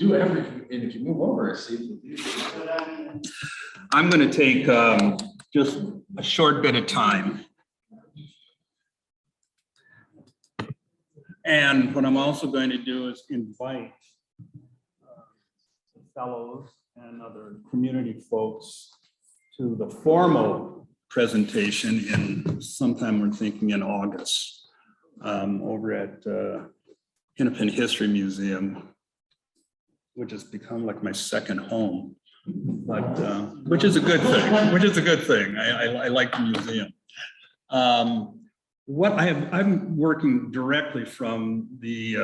do everything, and if you move over, it seems. I'm going to take just a short bit of time. And what I'm also going to do is invite fellows and other community folks to the formal presentation in sometime we're thinking in August over at Hennepin History Museum, which has become like my second home, but which is a good thing. I like the museum. I'm working directly from the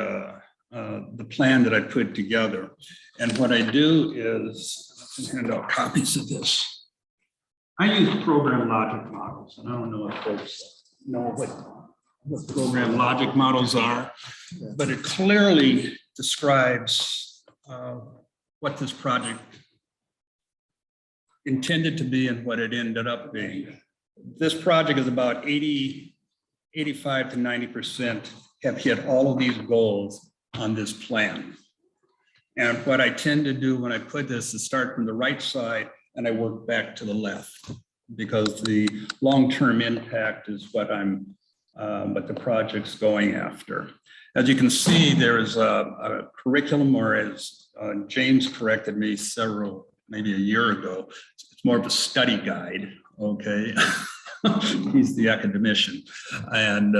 plan that I put together, and what I do is hand out copies of this. I use program logic models, and I don't know if folks know what program logic models are, but it clearly describes what this project intended to be and what it ended up being. This project is about 85 to 90% have hit all of these goals on this plan. And what I tend to do when I put this is start from the right side and I work back to the left, because the long-term impact is what the project's going after. As you can see, there is a curriculum, or as James corrected me maybe a year ago, it's more of a study guide, okay? He's the academician. And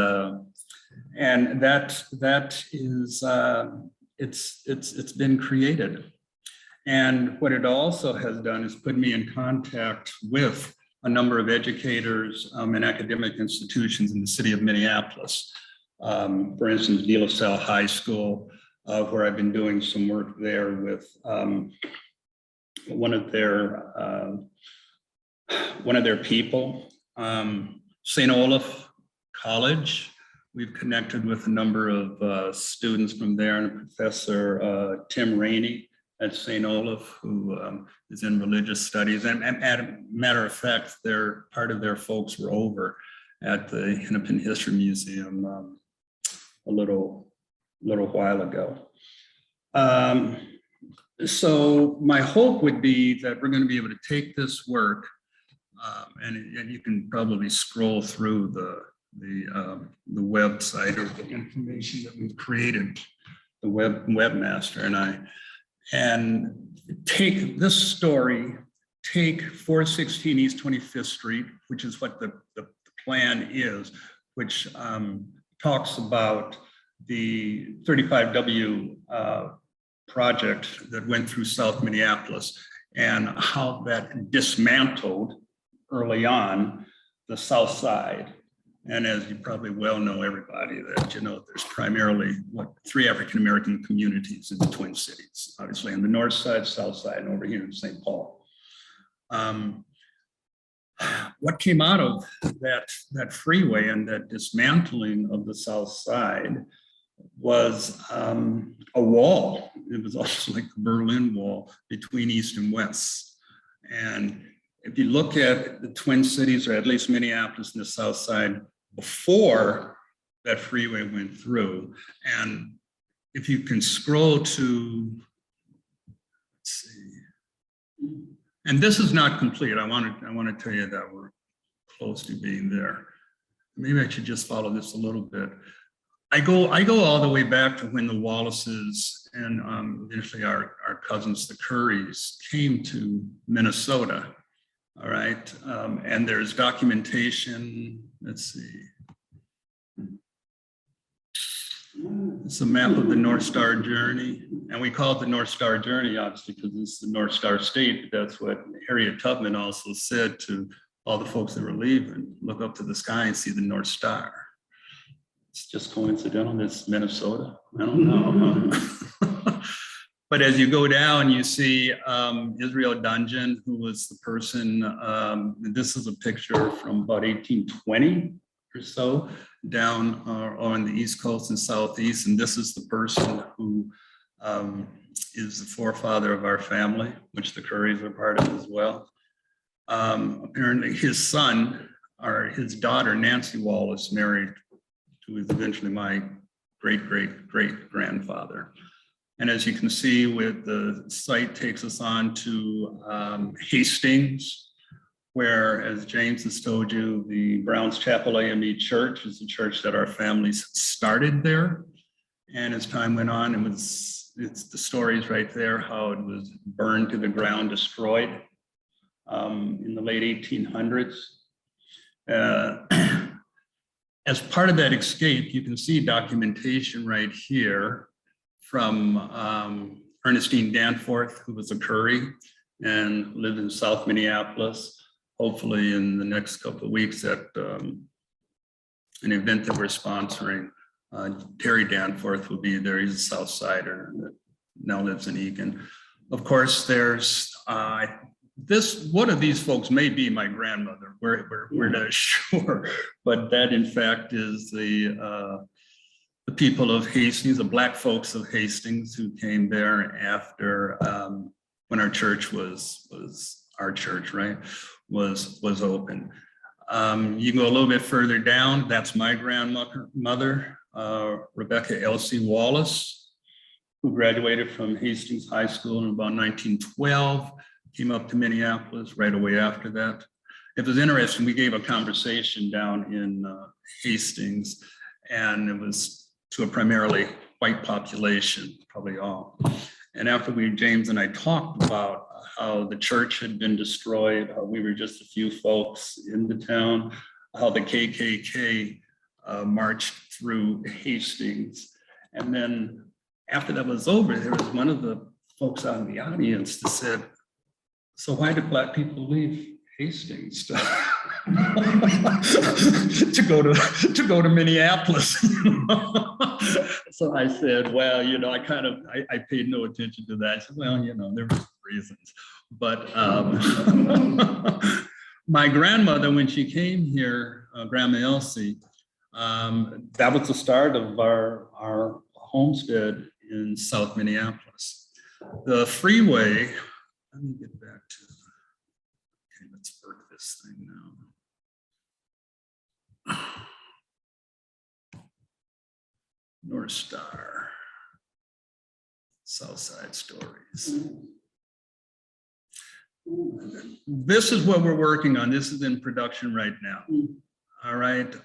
that is, it's been created. And what it also has done is put me in contact with a number of educators and academic institutions in the city of Minneapolis. For instance, De La Salle High School, where I've been doing some work there with one of their people. St. Olaf College, we've connected with a number of students from there, and Professor Tim Rainey at St. Olaf, who is in religious studies. And matter of fact, part of their folks were over at the Hennepin History Museum a little while ago. So my hope would be that we're going to be able to take this work, and you can probably scroll through the website or the information that we've created, the webmaster and I, and take this story, take 416 East 25th Street, which is what the plan is, which talks about the 35W project that went through South Minneapolis and how that dismantled early on the South Side. And as you probably well know, everybody, that there's primarily three African-American communities in the Twin Cities, obviously on the North Side, South Side, and over here in St. Paul. What came out of that freeway and that dismantling of the South Side was a wall. It was also like the Berlin Wall between East and West. And if you look at the Twin Cities, or at least Minneapolis and the South Side, before that freeway went through, and if you can scroll to, let's see, and this is not complete. I want to tell you that we're close to being there. Maybe I should just follow this a little bit. I go all the way back to when the Wallaces and eventually our cousins, the Currys, came to Minnesota. All right, and there's documentation. Let's see. It's a map of the North Star Journey, and we call it the North Star Journey, obviously, because it's the North Star State. But that's what Harriet Tubman also said to all the folks that were leaving: look up to the sky and see the North Star. It's just coincidental. It's Minnesota. I don't know. But as you go down, you see Israel Dungeon, who was the person, this is a picture from about 1820 or so, down on the East Coast and Southeast. And this is the person who is the forefather of our family, which the Currys are part of as well. Apparently his son, or his daughter, Nancy Wallace, married to who was eventually my great-great-great-grandfather. And as you can see, with the site takes us on to Hastings, where, as James has told you, the Browns Chapel AME Church is the church that our families started there. And as time went on, it's the stories right there, how it was burned to the ground, destroyed in the late 1800s. As part of that escape, you can see documentation right here from Ernestine Danforth, who was a Curry and lived in South Minneapolis. Hopefully in the next couple of weeks at an event that we're sponsoring, Terry Danforth will be there. He's a South Sider that now lives in Eagan. Of course, there's one of these folks may be my grandmother. We're not sure, but that in fact is the people of Hastings, the Black folks of Hastings, who came there after when our church was our church, right, was open. You can go a little bit further down. That's my grandmother, Rebecca Elsie Wallace, who graduated from Hastings High School in about 1912, came up to Minneapolis right away after that. It was interesting, we gave a conversation down in Hastings, and it was to a primarily white population, probably all. And after James and I talked about how the church had been destroyed, how we were just a few folks in the town, how the KKK marched through Hastings. And then after that was over, there was one of the folks out in the audience that said, "So why did Black people leave Hastings to go to Minneapolis?" So I said, well, I paid no attention to that. I said, well, there were reasons. But my grandmother, when she came here, Grandma Elsie, that was the start of our homestead in South Minneapolis. The freeway, let me get back to, okay, let's work this thing now. North Star, Southside Stories. This is what we're working on. This is in production right now. All right.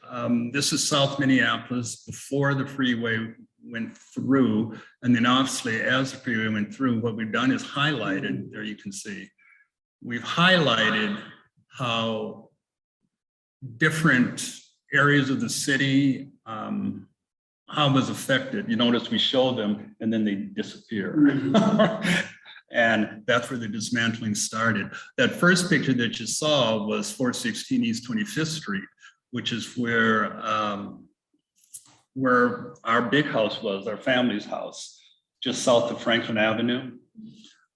This is South Minneapolis before the freeway went through. And then obviously as the freeway went through, what we've done is highlighted, there you can see, we've highlighted how different areas of the city, how it was affected. You notice we show them and then they disappear. And that's where the dismantling started. That first picture that you saw was 416 East 25th Street, which is where our big house was, our family's house, just south of Franklin Avenue.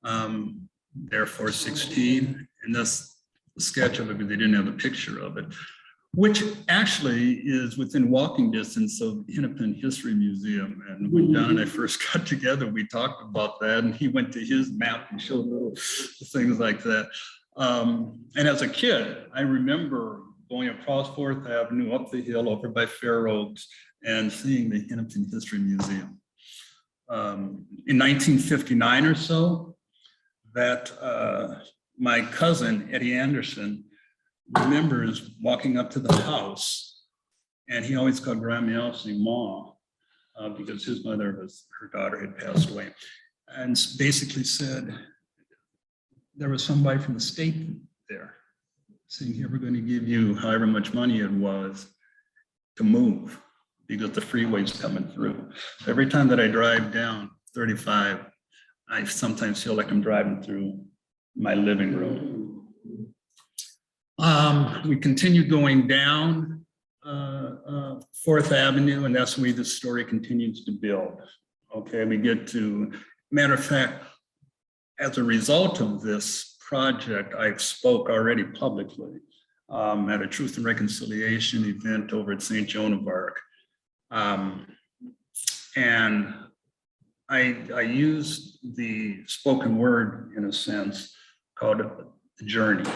There 416, and that's a sketch of it, but they didn't have a picture of it, which actually is within walking distance of Hennepin History Museum. And when John and I first got together, we talked about that, and he went to his map and showed little things like that. And as a kid, I remember going across 4th Avenue, up the hill over by Fair Oaks, and seeing the Hennepin History Museum. In 1959 or so, that my cousin, Eddie Anderson, remembers walking up to the house, and he always called Grandma Elsie Ma, because his mother her daughter had passed away, and basically said there was somebody from the state there saying, here, we're going to give you however much money it was to move because the freeway's coming through. Every time that I drive down 35, I sometimes feel like I'm driving through my living room. We continue going down 4th Avenue, and that's where the story continues to build. Okay, we get to, matter of fact, as a result of this project, I spoke already publicly at a Truth and Reconciliation event over at St. Joan of Arc. And I used the spoken word, in a sense, called The Journey.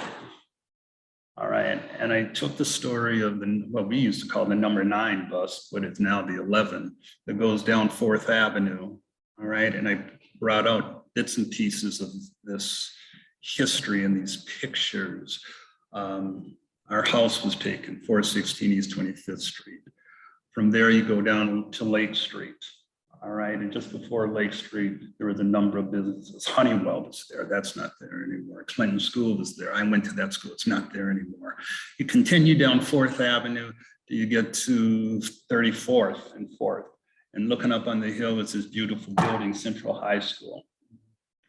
All right, and I took the story of what we used to call the number 9 bus, but it's now the 11, that goes down 4th Avenue, all right? And I brought out bits and pieces of this history and these pictures. Our house was taken, 416 East 25th Street. From there, you go down to Lake Street, all right? And just before Lake Street, there was a number of businesses. Honeywell was there, that's not there anymore. Clinton School was there, I went to that school, it's not there anymore. You continue down 4th Avenue, you get to 34th and 4th. And looking up on the hill is this beautiful building, Central High School,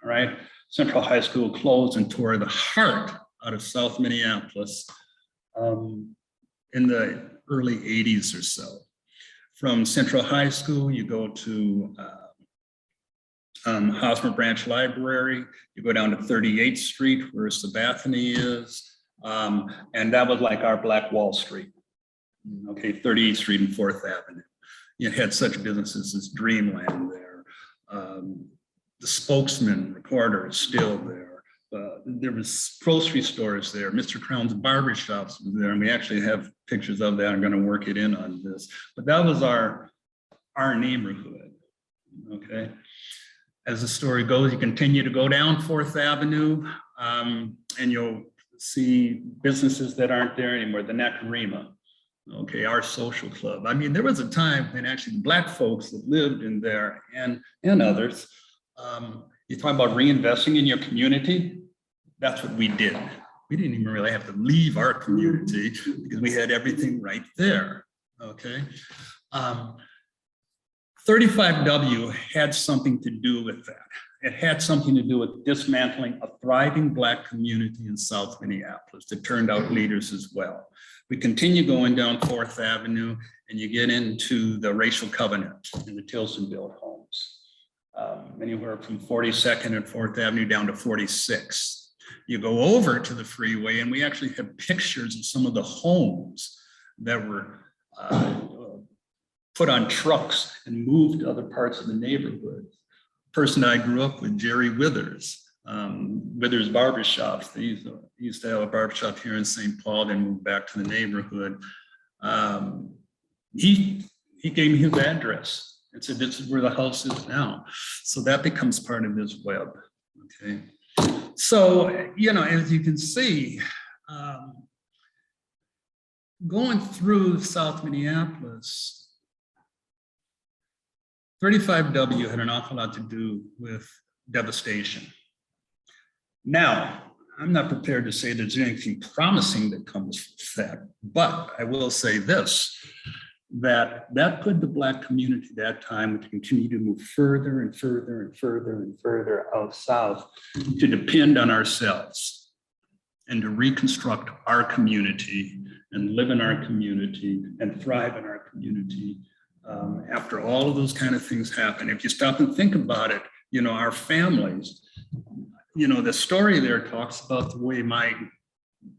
all right? Central High School closed and tore the heart out of South Minneapolis in the early 80s or so. From Central High School, you go to Hosmer Branch Library, you go down to 38th Street where Sabathany is, and that was like our Black Wall Street, okay, 38th Street and 4th Avenue. You had such businesses as Dreamland there. The Spokesman Recorder is still there. There was grocery stores there. Mr. Crown's barbershops was there, and we actually have pictures of that. I'm going to work it in on this, but that was our neighborhood. Okay, as the story goes, you continue to go down 4th Avenue, and you'll see businesses that aren't there anymore. The Nakarima, okay, our social club. I mean, there was a time when actually Black folks that lived in there and others. You talk about reinvesting in your community. That's what we did. We didn't even really have to leave our community because we had everything right there, okay? 35W had something to do with that. It had something to do with dismantling a thriving Black community in South Minneapolis that turned out leaders as well. We continue going down 4th Avenue and you get into the racial covenant in the Tilsonville homes. Anywhere from 42nd and 4th Avenue down to 46th. You go over to the freeway and we actually have pictures of some of the homes that were put on trucks and moved to other parts of the neighborhood. Person I grew up with, Jerry Withers, Withers Barbershops. They used to have a barbershop here in St. Paul, then moved back to the neighborhood. He gave me his address and said, this is where the house is now. So that becomes part of this web, okay? So, you know, as you can see, going through South Minneapolis, 35W had an awful lot to do with devastation. Now, I'm not prepared to say there's anything promising that comes from that, but I will say this, that put the Black community at that time to continue to move further and further and further and further out south to depend on ourselves and to reconstruct our community and live in our community and thrive in our community. After all of those kind of things happen, if you stop and think about it, you know, our families, you know, the story there talks about the way my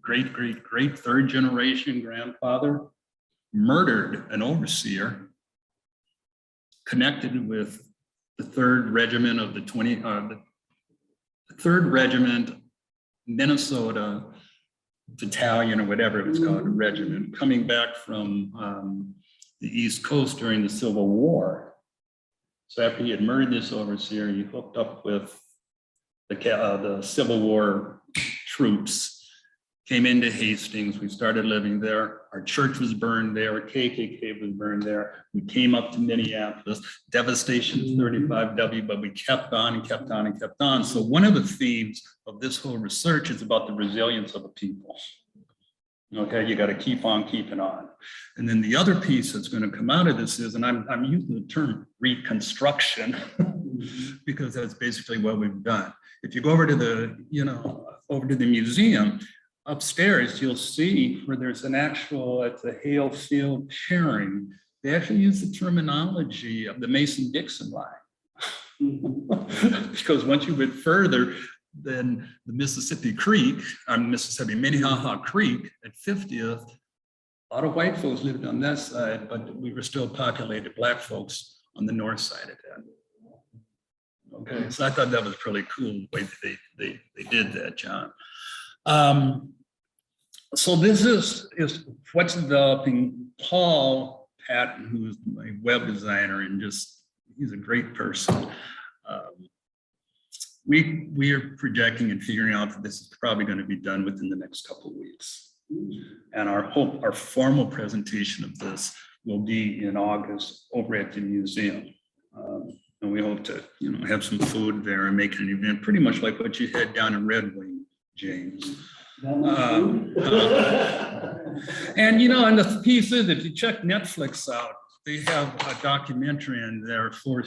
great 3rd generation grandfather murdered an overseer connected with the 3rd Regiment of the 3rd Regiment, Minnesota Battalion or whatever it was called, a regiment, coming back from the East Coast during the Civil War. So after he had murdered this overseer, he hooked up with the Civil War troops, came into Hastings. We started living there. Our church was burned there. KKK was burned there. We came up to Minneapolis. Devastation of 35W, but we kept on and kept on and kept on. So one of the themes of this whole research is about the resilience of a people. Okay, you got to keep on keeping on. And then the other piece that's going to come out of this is, and I'm using the term reconstruction because that's basically what we've done. If you go over to the, you know, over to the museum, upstairs, you'll see where there's an actual, at the Hale Field pairing, they actually use the terminology of the Mason-Dixon line. Because once you went further than the Mississippi Creek, Mississippi Minnehaha Creek at 50th, a lot of white folks lived on that side, but we were still populated Black folks on the north side of that. Okay, so I thought that was really cool the way that they did that, John. So this is what's developing. Paul Patton, who's my web designer and just, he's a great person. We are projecting and figuring out that this is probably going to be done within the next couple of weeks. And our formal presentation of this will be in August over at the museum. And we hope to, have some food there and make an event pretty much like what you had down in Red Wing, James. And and the piece is, if you check Netflix out, they have a documentary in there, four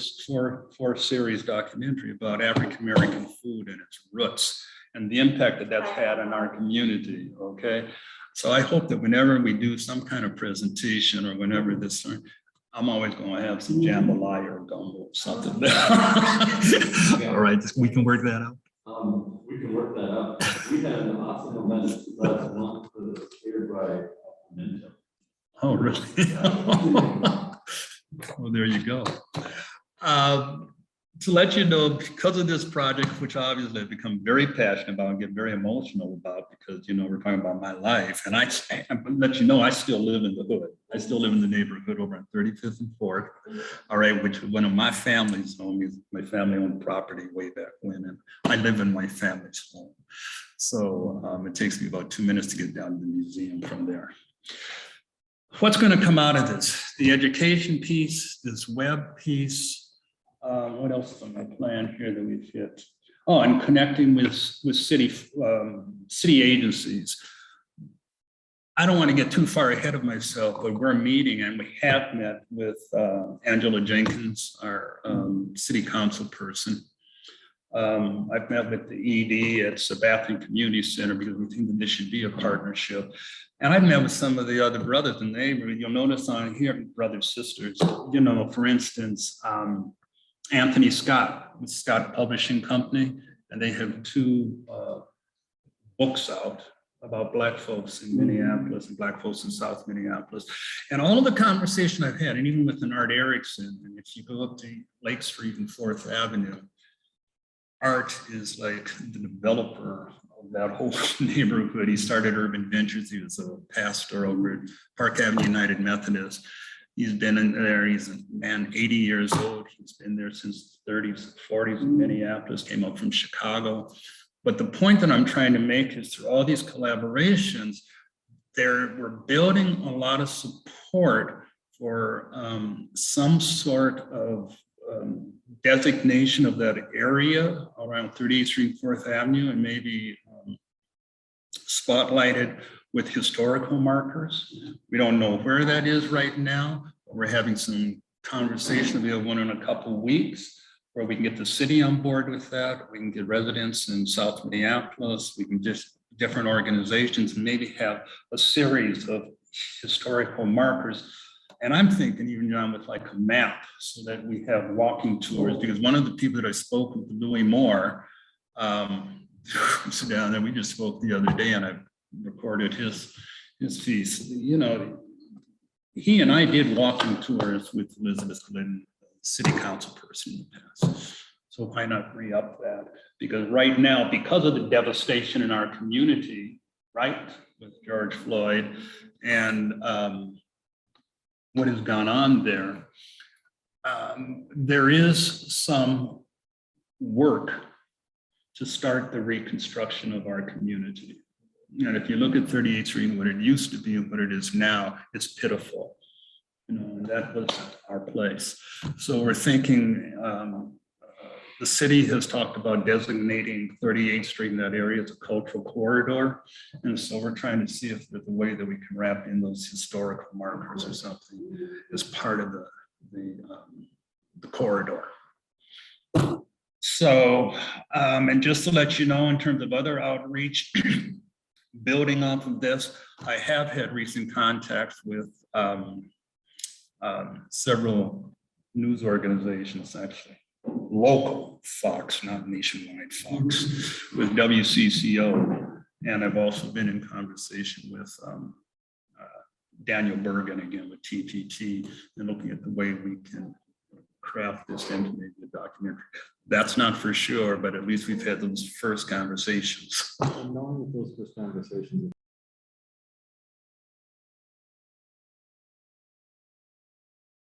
series documentary about African-American food and its roots and the impact that that's had on our community, okay? So I hope that whenever we do some kind of presentation or whenever this, I'm always gonna have some jambalaya or gumbo or something. All right, we can work that out. We can work that out. We had an awesome event last month for the catered by Minto. Oh, really? Well, there you go. To let you know, because of this project, which obviously I've become very passionate about and get very emotional about, because we're talking about my life, and I let you know I still live in the hood. I still live in the neighborhood over on 35th and 4th. All right, which one of my family's home. My family owned property way back when, and I live in my family's home. So it takes me about 2 minutes to get down to the museum from there. What's going to come out of this? The education piece, this web piece. What else is on my plan here that we've hit? Oh, and connecting with city agencies. I don't want to get too far ahead of myself, but we're meeting and we have met with Angela Jenkins, our city council person. I've met with the ED at Sabathia Community Center because we think that this should be a partnership. And I've met with some of the other brothers in the neighborhood. You'll notice on here, brothers, sisters, for instance, Anthony Scott with Scott Publishing Company, and they have 2 books out about Black folks in Minneapolis and Black folks in South Minneapolis. And all of the conversation I've had, and even with Art Erickson, and if you go up to Lake Street and 4th Avenue, Art is like the developer of that whole neighborhood. He started Urban Ventures. He was a pastor over at Park Avenue United Methodist. He's been in there, he's a man 80 years old. He's been there since the 30s, 40s in Minneapolis, came up from Chicago. But the point that I'm trying to make is through all these collaborations, we're building a lot of support for some sort of designation of that area around 38th Street, 4th Avenue, and maybe spotlighted with historical markers. We don't know where that is right now, but we're having some conversation. We have one in a couple of weeks where we can get the city on board with that. We can get residents in South Minneapolis. We can just different organizations and maybe have a series of historical markers. And I'm thinking even John with like a map so that we have walking tours, because one of the people that I spoke with, Louis Moore, down there, we just spoke the other day and I recorded his piece. He and I did walking tours with Elizabeth Glynn, city council person in the past. So why not re-up that? Because right now, because of the devastation in our community, right, with George Floyd and what has gone on there, there is some work to start the reconstruction of our community. And if you look at 38th Street, what it used to be and what it is now, it's pitiful. And that was our place. So we're thinking, the city has talked about designating 38th Street in that area as a cultural corridor. And so we're trying to see if there's a way that we can wrap in those historical markers or something as part of the corridor. So, and just to let you know, in terms of other outreach, building off of this, I have had recent contacts with several news organizations, actually, local Fox, not nationwide Fox, with WCCO. And I've also been in conversation with Daniel Bergen, again, with TTT, and looking at the way we can craft this into maybe a documentary. That's not for sure, but at least we've had those first conversations. And knowing that those first conversations